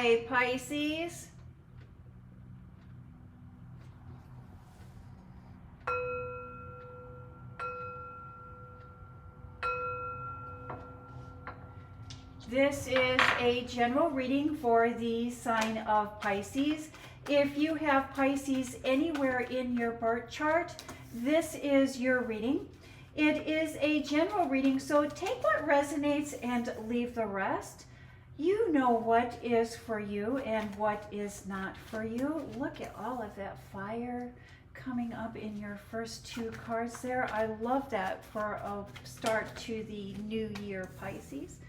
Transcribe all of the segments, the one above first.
Hi, Pisces. This is a general reading for the sign of Pisces. If you have Pisces anywhere in your birth chart, this is your reading. It is a general reading, so take what resonates and leave the rest. You know what is for you and what is not for you. Look at all of that fire coming up in your first two cards there. I love that for a start to the new year, Pisces.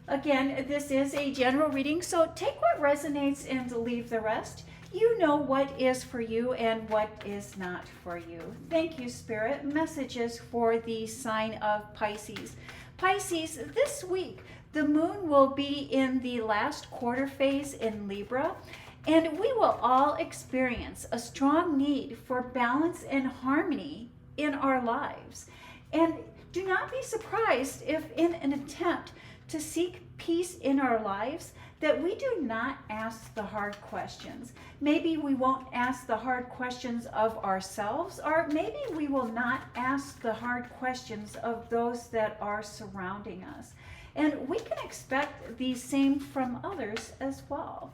Again, this is a general reading, so take what resonates and leave the rest. You know what is for you and what is not for you. Thank you, Spirit. Messages for the sign of Pisces. Pisces, this week, the moon will be in the last quarter phase in Libra, and we will all experience a strong need for balance and harmony in our lives. And do not be surprised if, in an attempt to seek peace in our lives, that we do not ask the hard questions. Maybe we won't ask the hard questions of ourselves, or maybe we will not ask the hard questions of those that are surrounding us. And we can expect the same from others as well.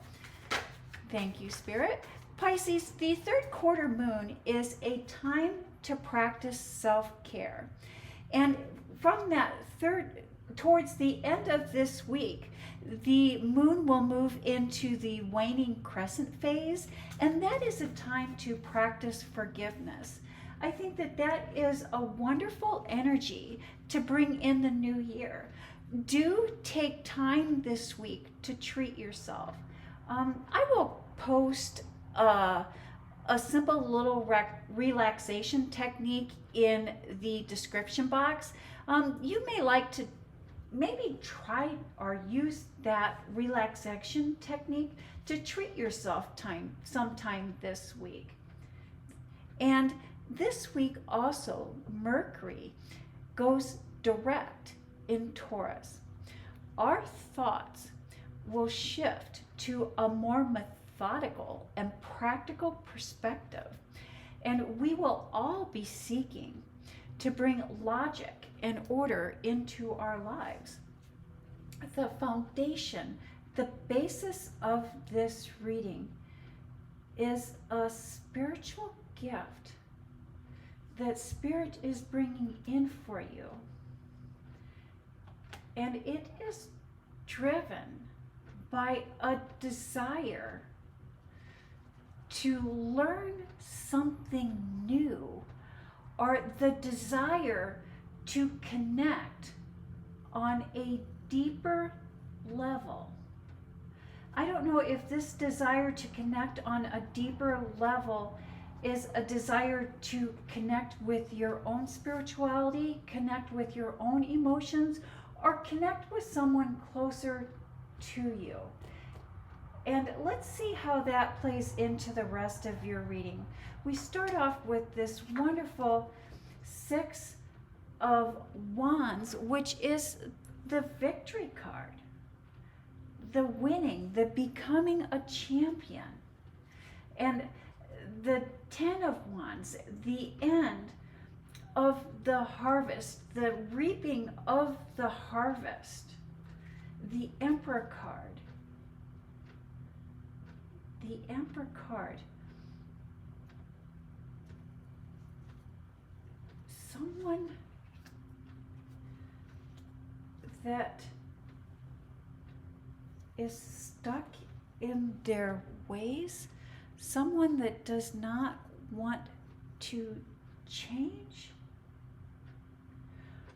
Thank you, Spirit. Pisces, the third quarter moon is a time to practice self-care. And from that towards the end of this week, the moon will move into the waning crescent phase, and that is a time to practice forgiveness. I think that that is a wonderful energy to bring in the new year. Do take time this week to treat yourself. I will post a simple little relaxation technique in the description box. You may like to maybe try or use that relaxation technique to treat yourself sometime this week. And this week also, Mercury goes direct in Taurus. Our thoughts will shift to a more methodical and practical perspective, and we will all be seeking to bring logic and order into our lives. The foundation, the basis of this reading is a spiritual gift that Spirit is bringing in for you. And it is driven by a desire to learn something new, or the desire to connect on a deeper level. I don't know if this desire to connect on a deeper level is a desire to connect with your own spirituality, connect with your own emotions, or connect with someone closer to you. And let's see how that plays into the rest of your reading. We start off with this wonderful Six of Wands, which is the victory card, the winning, the becoming a champion. And the Ten of Wands, the end of the harvest, the reaping of the harvest. The Emperor card. The Emperor card. Someone that is stuck in their ways, someone that does not want to change,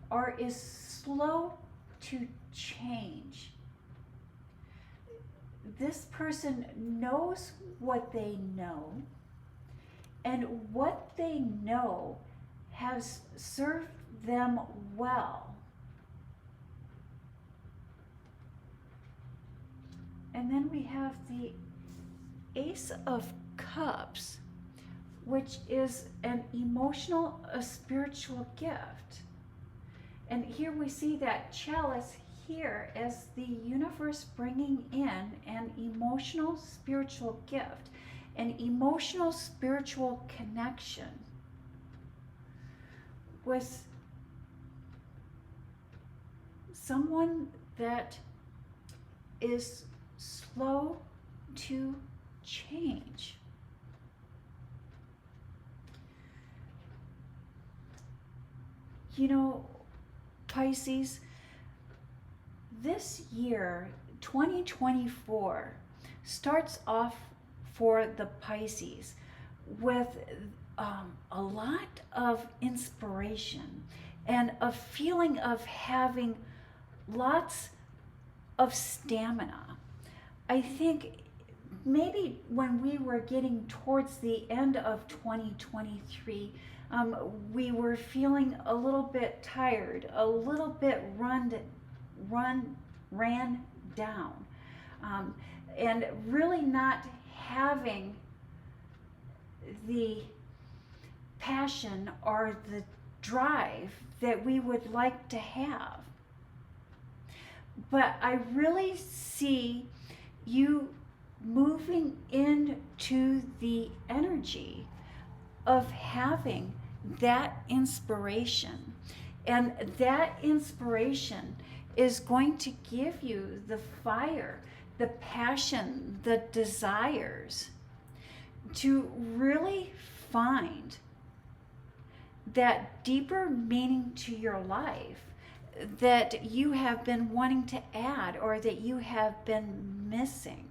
or is slow to change. This person knows what they know, and what they know has served them well. And then we have the Ace of Cups, which is an emotional, a spiritual gift. And here we see that chalice here as the universe bringing in an emotional spiritual gift, an emotional spiritual connection with someone that is slow to change. You know, Pisces, this year, 2024, starts off for the Pisces with a lot of inspiration and a feeling of having lots of stamina. I think maybe when we were getting towards the end of 2023, we were feeling a little bit tired, a little bit ran down, and really not having the passion or the drive that we would like to have. But I really see you moving into the energy of having that inspiration. And that inspiration is going to give you the fire, the passion, the desires to really find that deeper meaning to your life that you have been wanting to add or that you have been missing.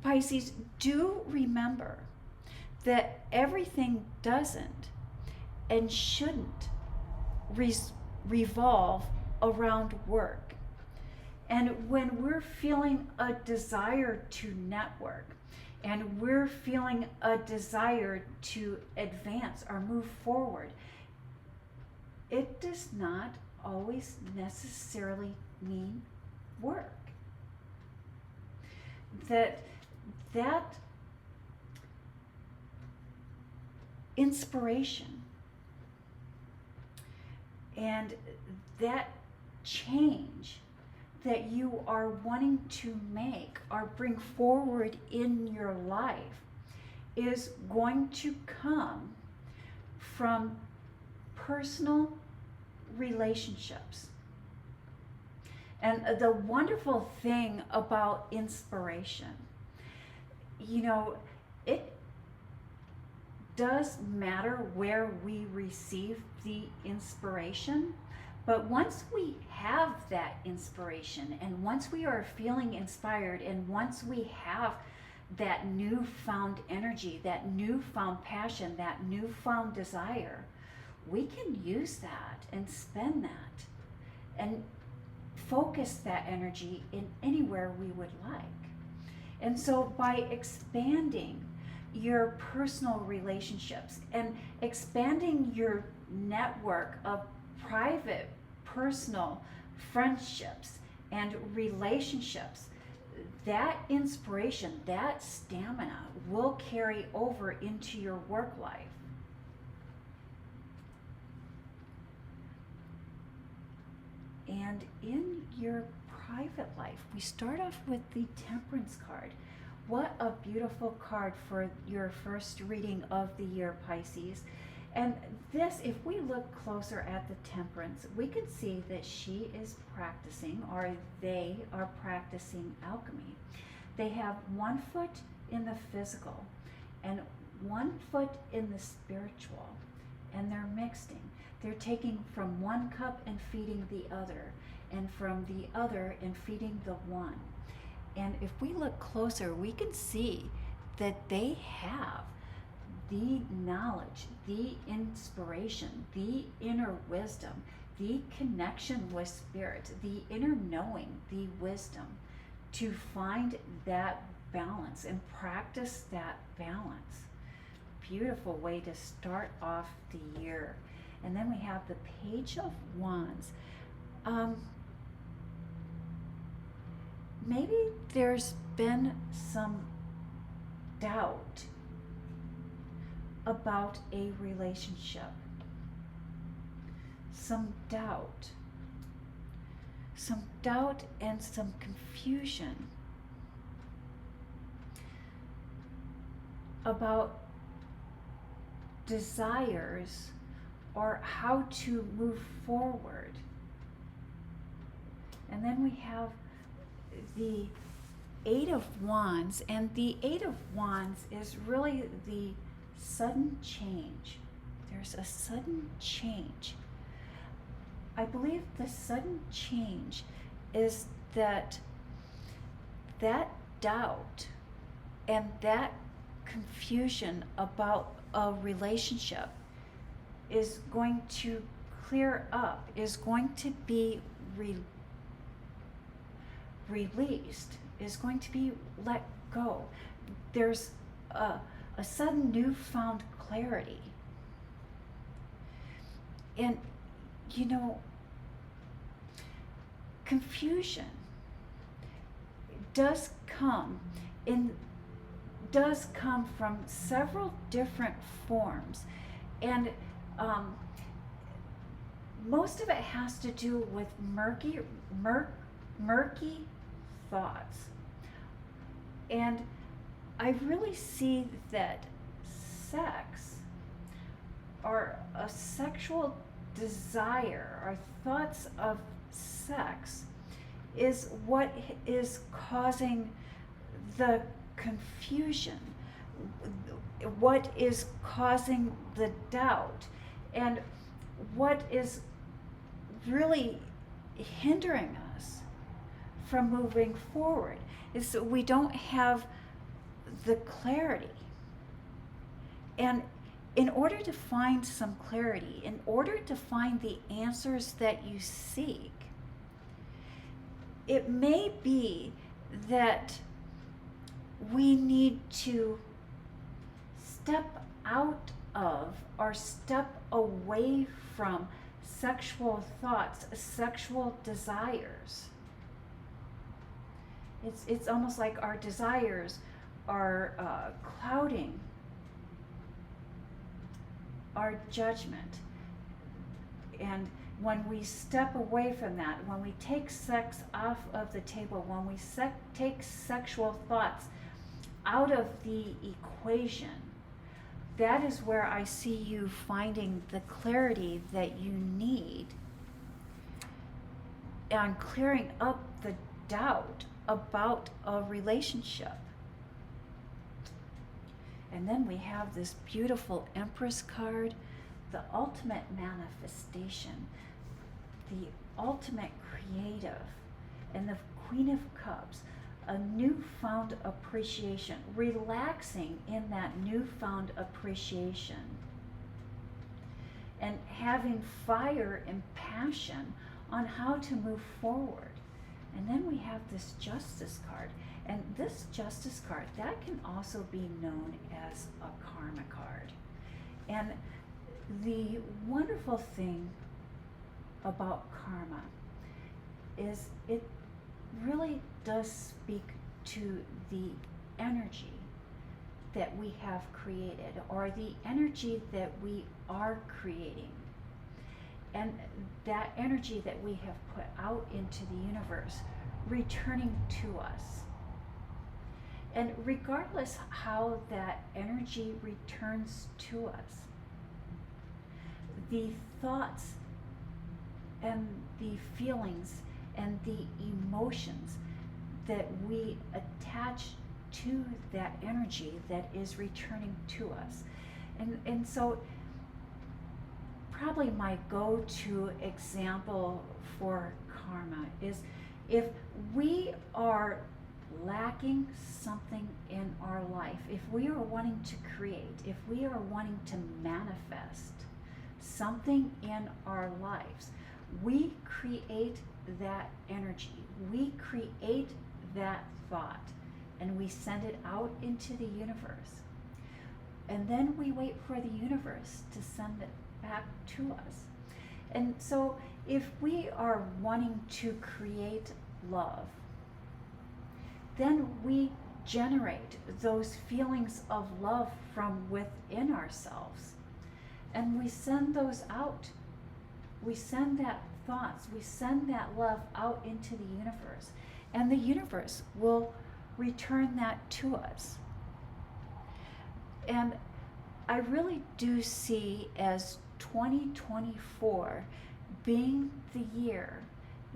Pisces, do remember that everything doesn't and shouldn't revolve around work. And when we're feeling a desire to network, and we're feeling a desire to advance or move forward, it does not always necessarily mean work. That inspiration and that change that you are wanting to make or bring forward in your life is going to come from personal relationships. And the wonderful thing about inspiration, you know, it does matter where we receive the inspiration, but once we have that inspiration and once we are feeling inspired and once we have that newfound energy, that newfound passion, that newfound desire, we can use that and spend that and focus that energy in anywhere we would like. And so by expanding your personal relationships and expanding your network of private, personal friendships and relationships, that inspiration, that stamina will carry over into your work life. And in your private life, we start off with the Temperance card. What a beautiful card for your first reading of the year, Pisces. And this, if we look closer at the Temperance, we can see that she is practicing, or they are practicing alchemy. They have 1 foot in the physical and 1 foot in the spiritual, and they're mixing. They're taking from one cup and feeding the other, and from the other and feeding the one. And if we look closer, we can see that they have the knowledge, the inspiration, the inner wisdom, the connection with spirit, the inner knowing, the wisdom to find that balance and practice that balance. Beautiful way to start off the year. And then we have the Page of Wands. Maybe there's been some doubt about a relationship. Some doubt some doubt and some confusion about desires or how to move forward. And then we have the Eight of Wands, and the Eight of Wands is really the sudden change. There's a sudden change. I believe the sudden change is that doubt and that confusion about a relationship is going to clear up, is going to be released, is going to be let go. There's a sudden newfound clarity. And you know, confusion does come from several different forms, and most of it has to do with murky thoughts. And I really see that sex, or a sexual desire, or thoughts of sex, is what is causing the confusion, what is causing the doubt, and what is really hindering us from moving forward is that we don't have the clarity. And in order to find some clarity, in order to find the answers that you seek, it may be that we need to step out of or step away from sexual thoughts, sexual desires. It's almost like our desires are clouding our judgment. And when we step away from that, when we take sex off of the table, when we take sexual thoughts out of the equation, that is where I see you finding the clarity that you need and clearing up the doubt about a relationship. And then we have this beautiful Empress card, the ultimate manifestation, the ultimate creative, and the Queen of Cups, a newfound appreciation, relaxing in that newfound appreciation, and having fire and passion on how to move forward. And then we have this Justice card. And this Justice card, that can also be known as a karma card. And the wonderful thing about karma is it really does speak to the energy that we have created, or the energy that we are creating, and that energy that we have put out into the universe returning to us. And regardless how that energy returns to us, the thoughts and the feelings and the emotions that we attach to that energy that is returning to us. And so probably my go-to example for karma is if we are lacking something in our life, if we are wanting to create, if we are wanting to manifest something in our lives, we create that energy, we create that thought, and we send it out into the universe. And then we wait for the universe to send it back to us. And so if we are wanting to create love, then we generate those feelings of love from within ourselves, and we send those out. We send that thoughts. We send that love out into the universe, and the universe will return that to us. And I really do see as 2024 being the year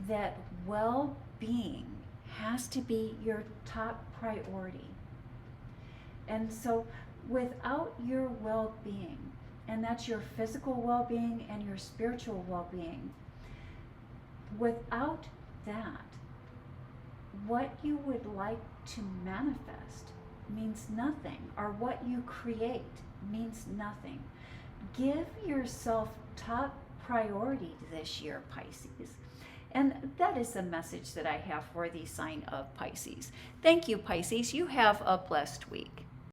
that well-being has to be your top priority. And so without your well-being, and that's your physical well-being and your spiritual well-being, without that, what you would like to manifest means nothing, or what you create means nothing. Give yourself top priority this year, Pisces. And that is the message that I have for the sign of Pisces. Thank you, Pisces. You have a blessed week.